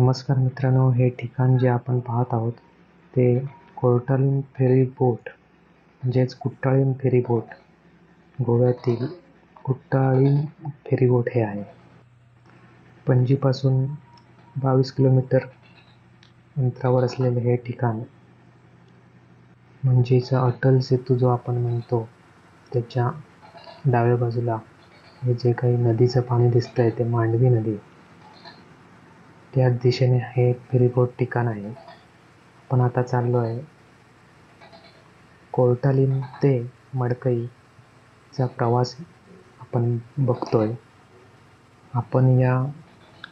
नमस्कार मित्रांनो, हे ठिकाण जे आपण पाहत आहोत ते कोर्टालीन फेरी बोट म्हणजेच कुट्टाळीम फेरी बोट, गोव्यातील कुट्टाळीम फेरी बोट हे आहे. पणजीपासून 22 किलोमीटर अंतरावर असलेले हे ठिकाण म्हणजेचा अटल सेतू जो आपण म्हणतो त्याच्या डाव्या बाजूला हे जे काही नदीचं पाणी दिसतंय ते मांडवी नदी, त्याच दिशेने हे फेरीबोट ठिकाण आहे. आपण आता चाललो आहे कोर्टालीम ते मडकईचा प्रवास आपण बघतोय. आपण या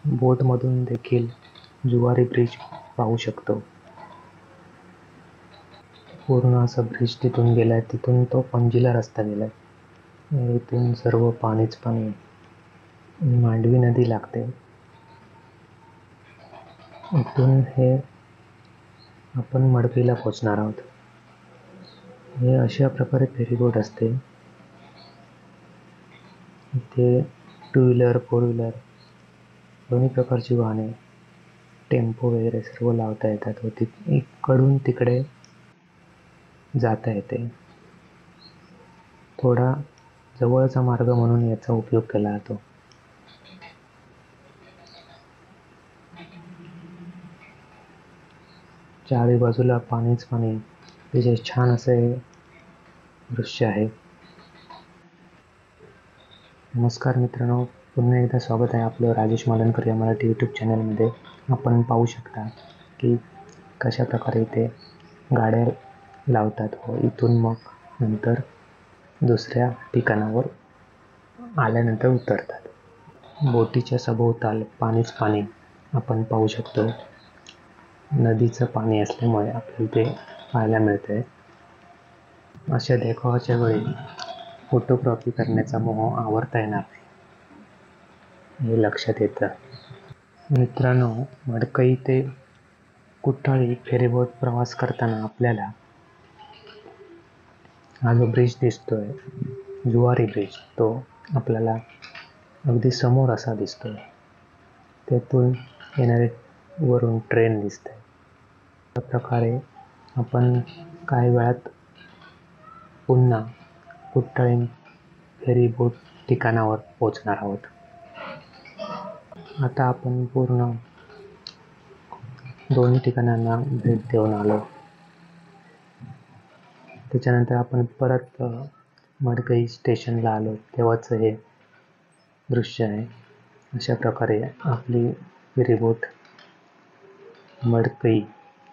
बोटमधून देखील जुवारी ब्रिज पाहू शकतो. पूर्ण असा ब्रिज तिथून गेलाय, तिथून तो पणजीला रस्ता गेलाय. इथून सर्व पाणीच पाणी, मांडवी नदी लागते. इथून हे आपण मडकईला पोहोचणार आहोत. हे अशा प्रकारे फेरीबोट असते. इथे 2 व्हीलर 4 व्हीलर दोन्ही प्रकारची वाहने, टेम्पो वगैरे सर्व लावता येतात व इकडून तिकडे जाता येते. थोडा जवळचा मार्ग म्हणून याचा उपयोग केला जातो. चारी बाजूला पाणीच पाणी, तिचे छान असे दृश्य आहे. नमस्कार मित्रांनो, पुन्हा एकदा स्वागत आहे आपलं राजेश मालनकर या मराठी यूट्यूब चॅनलमध्ये. आपण पाहू शकता की कशा प्रकारे इथे गाड्या लावतात व इथून मग नंतर दुसऱ्या ठिकाणावर आल्यानंतर उतरतात. बोटीच्या सभोवताल पाणीच पाणी आपण पाहू शकतो. नदीचं पाणी असल्यामुळे आपल्याला ते पाहायला मिळतंय. अशा देखावाच्या वेळी फोटोग्राफी करण्याचा मोह आवरता येणार नाही हे लक्षात येतं. मित्रांनो, मडकई ते कुट्टाळी फेरीबोट प्रवास करताना आपल्याला हा जो ब्रिज दिसतोय, जुवारी ब्रिज, तो आपल्याला अगदी समोर असा दिसतोय. त्यातून येणारे वरून ट्रेन दिसते. अशा प्रकारे आपण काही वेळात पुन्हा कुट्टाळीम फेरीबोट ठिकाणावर पोहोचणार आहोत. आता आपण पूर्ण दोन्ही ठिकाणांना भेट देऊन आलो. त्याच्यानंतर आपण परत मडकई स्टेशनला आलो तेव्हाच हे दृश्य आहे. अशा प्रकारे आपली फेरीबोट मडकई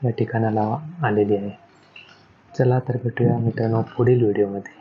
या ठिकाणाला आलेली आहे. चला तर भेटूया मित्रांनो पुढील व्हिडिओमध्ये.